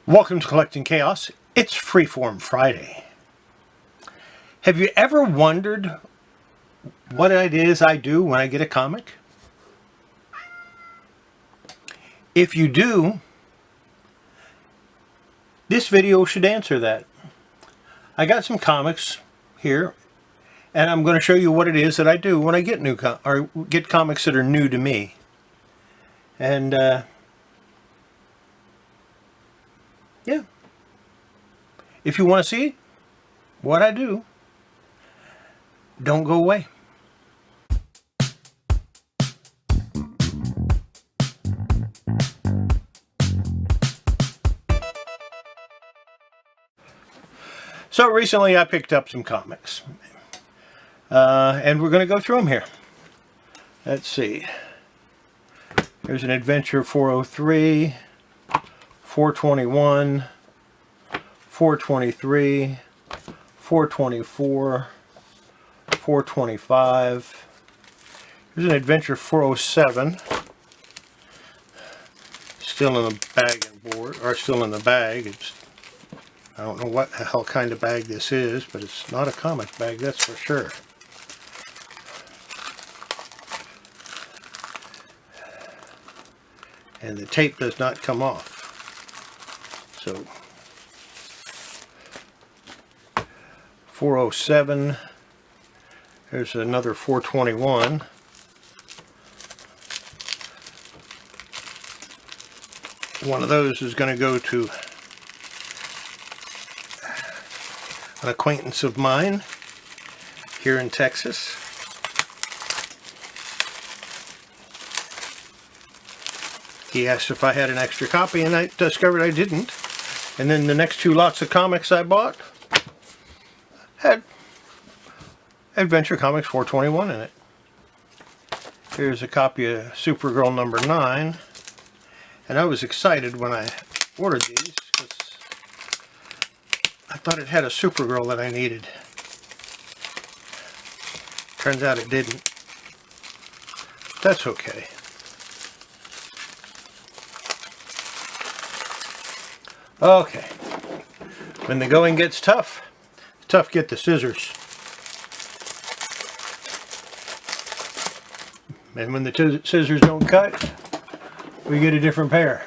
Welcome to Collecting Chaos. It's Freeform Friday. Have you ever wondered what it is I do when I get a comic? If you do, this video should answer that. I got some comics here, and I'm going to show you what it is that I do when I get get comics that are new to me. And yeah. If you want to see what I do, don't go away. So recently I picked up some comics. And we're going to go through them here. Let's see. Here's an Adventure 403, 421, 423, 424, 425. Here's an Adventure 407. Still in the bag and board, or still in the bag. I don't know what the hell kind of bag this is, but it's not a comic bag, that's for sure. And the tape does not come off. So 407. There's another 421. One of those is going to go to an acquaintance of mine here in Texas. He asked if I had an extra copy, and I discovered I didn't. And then the next two lots of comics I bought had Adventure Comics 421 in it. Here's a copy of Supergirl number 9. And I was excited when I ordered these because I thought it had a Supergirl that I needed. Turns out it didn't. That's okay. Okay. When the going gets tough, get the scissors. And when the scissors don't cut, we get a different pair.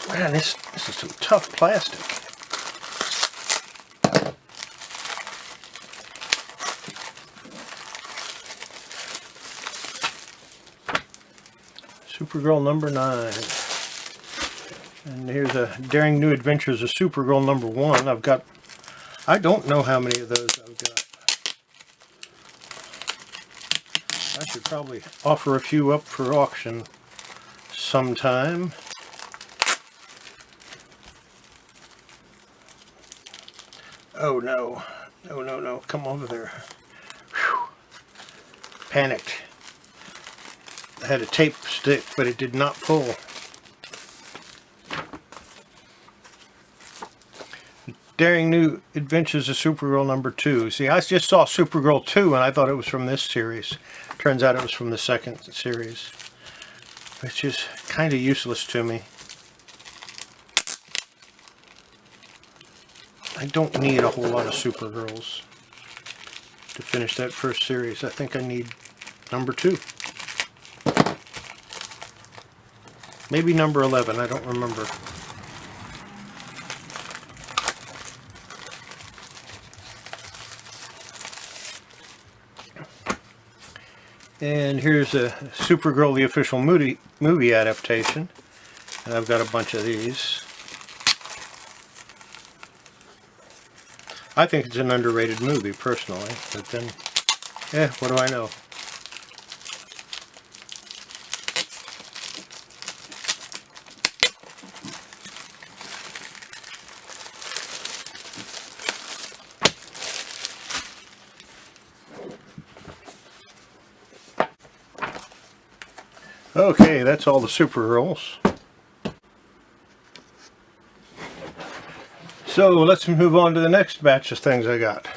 Man, this is some tough plastic. Supergirl number 9. And here's a Daring New Adventures of Supergirl number 1. I don't know how many of those I've got. I should probably offer a few up for auction sometime. Oh no. No. Come over there. Whew. Panicked. I had a tape stick, but it did not pull. Daring New Adventures of Supergirl number 2. See, I just saw Supergirl 2 and I thought it was from this series. Turns out it was from the second series. Which is kind of useless to me. I don't need a whole lot of Supergirls to finish that first series. I think I need number 2. Maybe number 11, I don't remember. And here's a Supergirl, the official movie adaptation. And I've got a bunch of these. I think it's an underrated movie, personally. But then, what do I know? Okay, that's all the Supergirls. So let's move on to the next batch of things I got.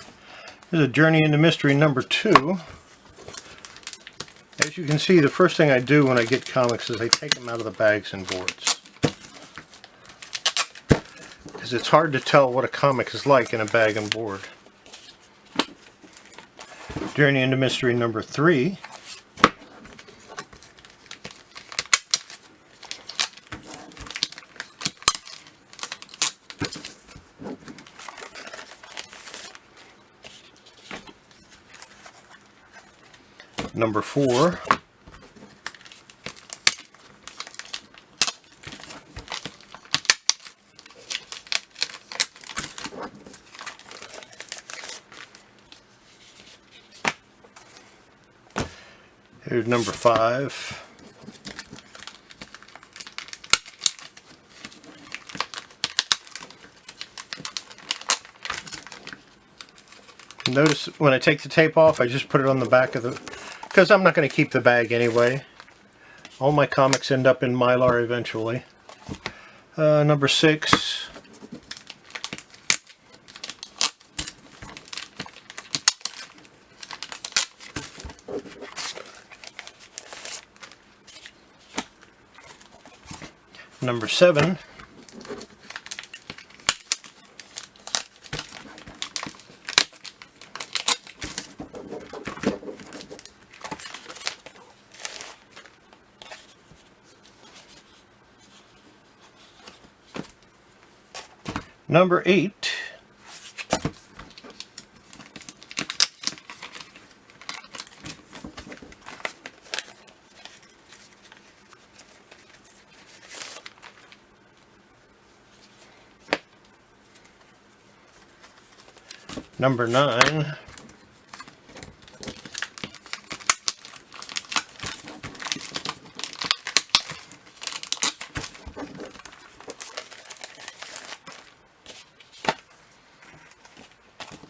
There's a Journey into Mystery number 2. As you can see, the first thing I do when I get comics is I take them out of the bags and boards. Because it's hard to tell what a comic is like in a bag and board. Journey into Mystery number 3. Number 4. Here's number 5. Notice when I take the tape off, I just put it on the back of the... because I'm not going to keep the bag anyway. All my comics end up in Mylar eventually. Number 6. Number 7. Number 8. Number 9.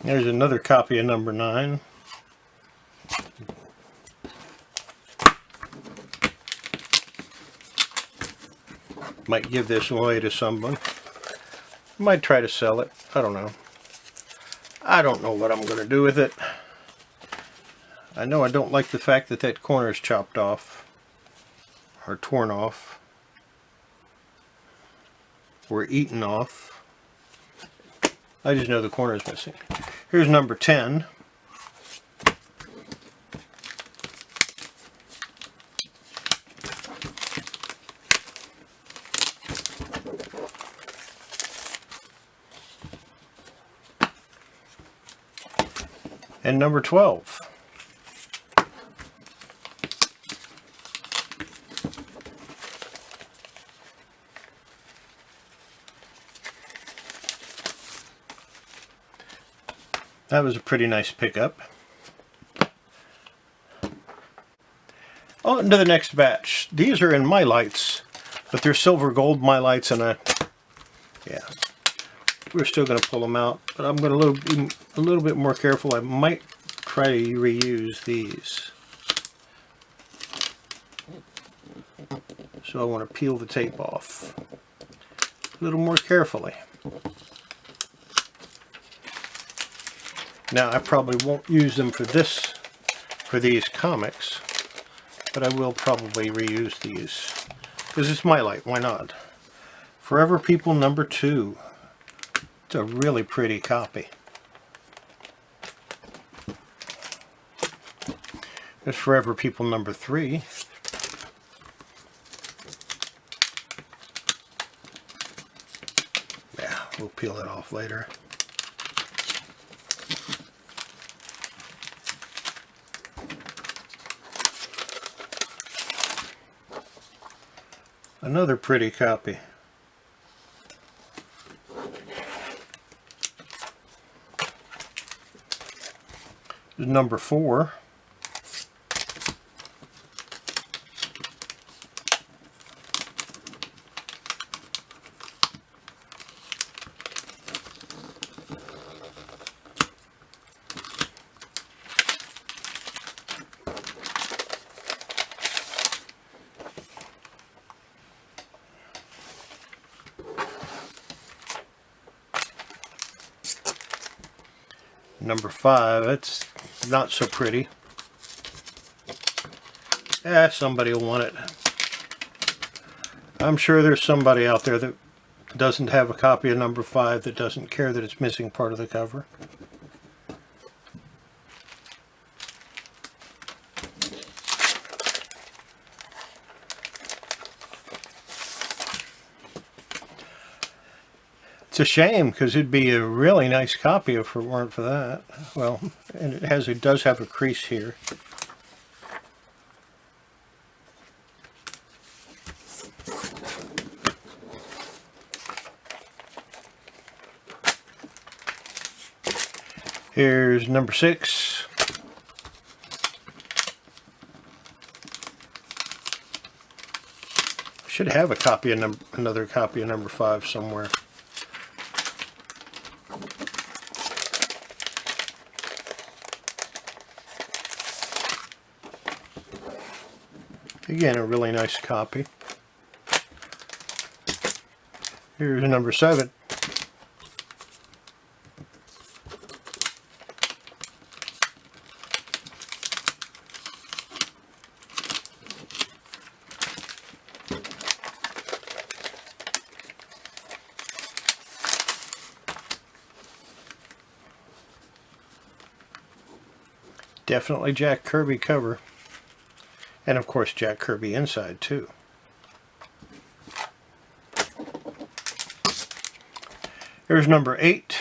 There's another copy of number 9. Might give this away to someone. Might try to sell it. I don't know. I don't know what I'm going to do with it. I know I don't like the fact that that corner is chopped off. Or torn off. Or eaten off. I just know the corner is missing. Here's number 10. And number 12. That was a pretty nice pickup. On to the next batch. These are in my lights, but they're silver gold my lights, and yeah, we're still going to pull them out. But I'm going to be a little bit more careful. I might try to reuse these. So I want to peel the tape off a little more carefully. Now I probably won't use them for these comics, but I will probably reuse these because it's my light. Why not? Forever People number 2. It's a really pretty copy. There's Forever People number 3. Yeah, we'll peel it off later. Another pretty copy. Number 4. Number 5, it's not so pretty. Somebody will want it. I'm sure there's somebody out there that doesn't have a copy of number 5 that doesn't care that it's missing part of the cover. It's a shame, because it'd be a really nice copy if it weren't for that. Well, and it does have a crease here. Here's number 6. Should have a copy of another copy of number 5 somewhere. Again, a really nice copy. Here's number 7. Definitely Jack Kirby cover. And of course Jack Kirby inside too. Here's number 8.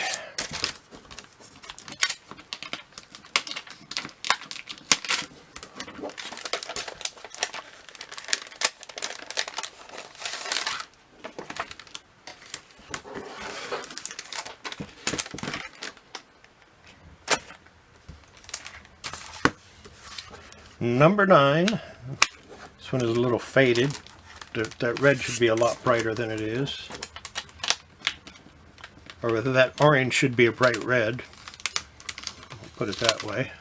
Number 9. This one is a little faded. That red should be a lot brighter than it is. Or rather, that orange should be a bright red. I'll put it that way.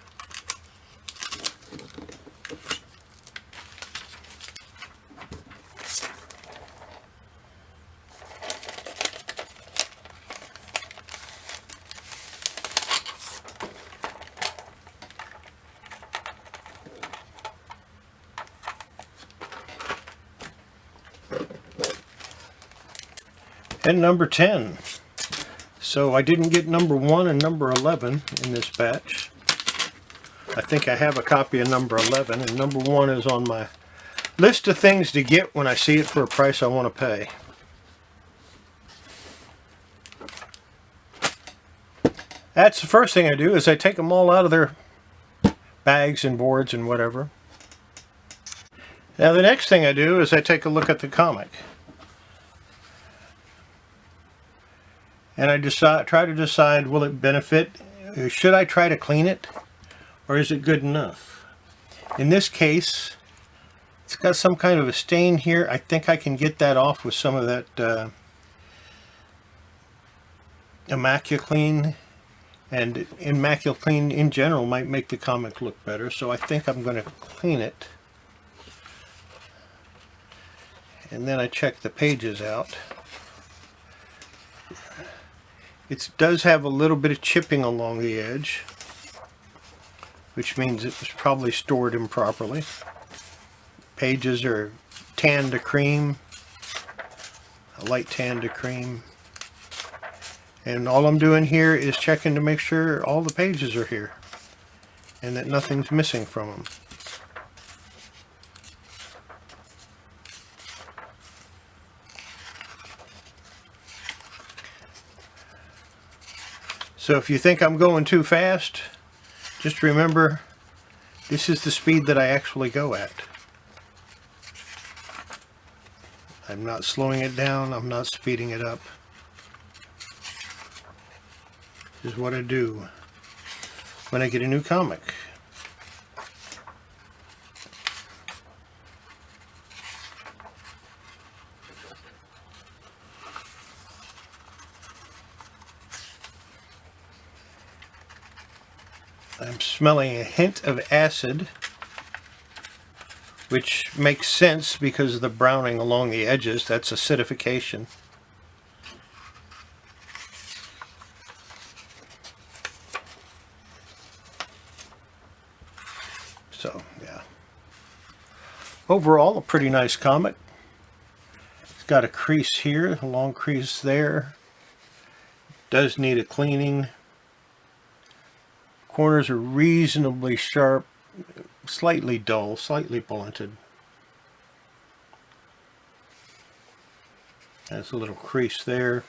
And number 10. So I didn't get number 1 and number 11 in this batch. I think I have a copy of number 11, and number 1 is on my list of things to get when I see it for a price I want to pay. That's the first thing I do, is I take them all out of their bags and boards and whatever. Now the next thing I do is I take a look at the comic. And I try to decide, will it benefit? Should I try to clean it? Or is it good enough? In this case, it's got some kind of a stain here. I think I can get that off with some of that Immaculate. And Immaculate in general might make the comic look better. So I think I'm going to clean it. And then I check the pages out. It does have a little bit of chipping along the edge, which means it was probably stored improperly. Pages are tan to cream, a light tan to cream. And all I'm doing here is checking to make sure all the pages are here and that nothing's missing from them. So if you think I'm going too fast, just remember this is the speed that I actually go at. I'm not slowing it down, I'm not speeding it up. This is what I do when I get a new comic. I'm smelling a hint of acid, which makes sense because of the browning along the edges. That's acidification. So, yeah. Overall, a pretty nice comic. It's got a crease here, a long crease there. Does need a cleaning. Corners are reasonably sharp, slightly dull, slightly blunted. Has a little crease there.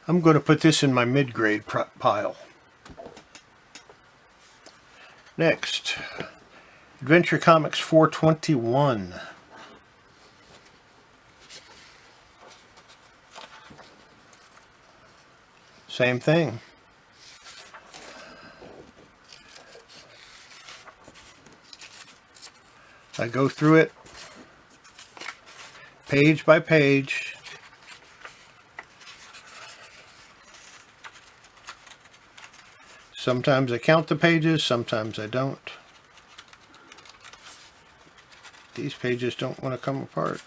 I'm going to put this in my mid-grade pile. Next, Adventure Comics 421. Same thing. I go through it page by page. Sometimes I count the pages, sometimes I don't. These pages don't want to come apart.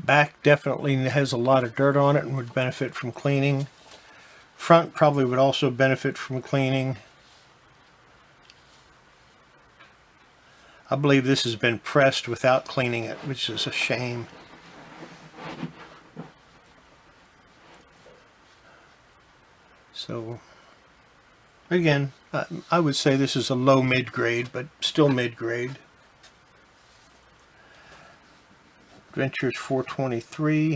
Back definitely has a lot of dirt on it and would benefit from cleaning. Front probably would also benefit from cleaning. I believe this has been pressed without cleaning it, which is a shame. So, again, I would say this is a low mid-grade, but still mid-grade. Adventures 423.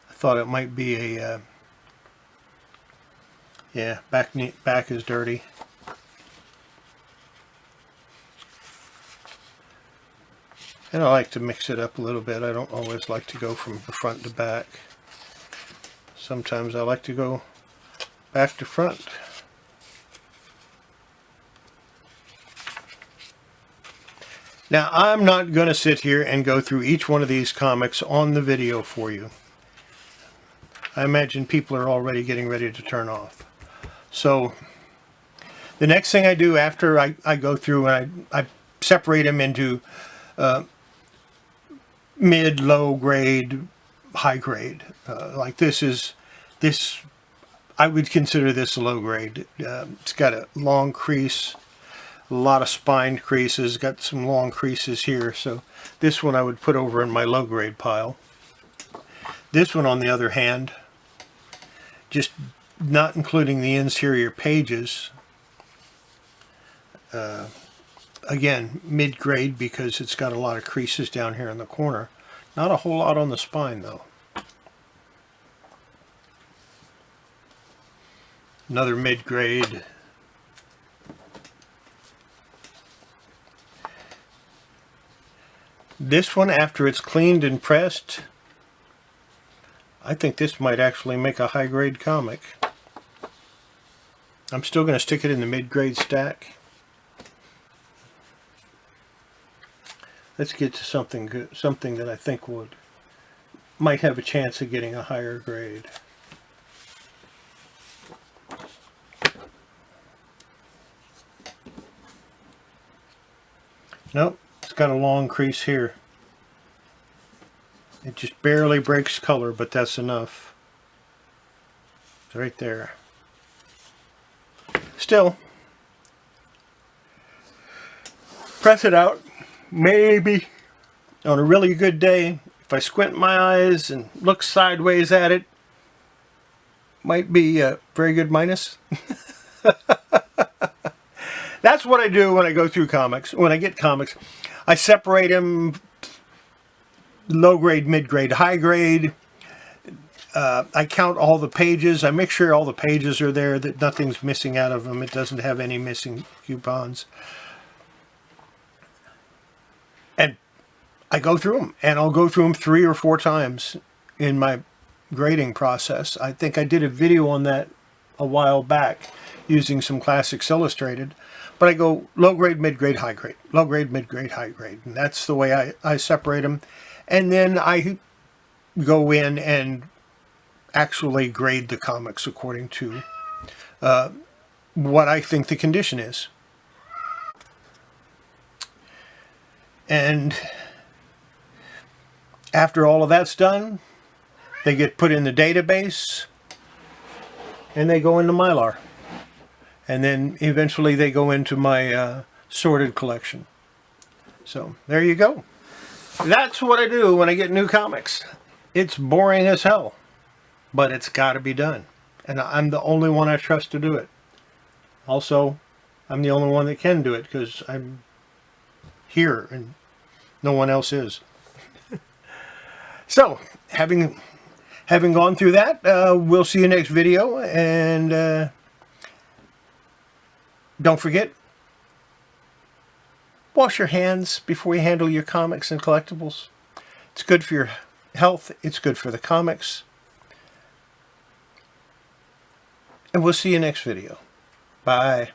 I thought it might be a, yeah, back is dirty. And I like to mix it up a little bit. I don't always like to go from the front to back. Sometimes I like to go back to front. Now, I'm not going to sit here and go through each one of these comics on the video for you. I imagine people are already getting ready to turn off. So, the next thing I do after I go through and I separate them into mid, low grade, high grade. Like this, I would consider this a low grade. It's got a long crease. A lot of spined creases, got some long creases here, so this one I would put over in my low grade pile. This one, on the other hand, just not including the interior pages, again, mid grade because it's got a lot of creases down here in the corner. Not a whole lot on the spine though. Another mid grade. This one, after it's cleaned and pressed, I think this might actually make a high-grade comic. I'm still going to stick it in the mid-grade stack. Let's get to something good, something that I think might have a chance of getting a higher grade. Nope. It's got a long crease here. It just barely breaks color, but that's enough. It's right there. Still, press it out. Maybe on a really good day, if I squint my eyes and look sideways at it, might be a very good minus. That's what I do when I go through comics. When I get comics, I separate them low grade, mid grade, high grade. I count all the pages. I make sure all the pages are there, that nothing's missing out of them. It doesn't have any missing coupons. And I go through them, and I'll go through them 3 or 4 times in my grading process. I think I did a video on that a while back using some Classics Illustrated. But I go low grade, mid grade, high grade. Low grade, mid grade, high grade. And that's the way I separate them. And then I go in and actually grade the comics according to what I think the condition is. And after all of that's done, they get put in the database and they go into Mylar. And then eventually they go into my sorted collection. So there you go. That's what I do when I get new comics. It's boring as hell, but it's got to be done. And I'm the only one I trust to do it. Also, I'm the only one that can do it because I'm here and no one else is. So, having gone through that, we'll see you next video. And don't forget, wash your hands before you handle your comics and collectibles. It's good for your health. It's good for the comics. And we'll see you next video. Bye.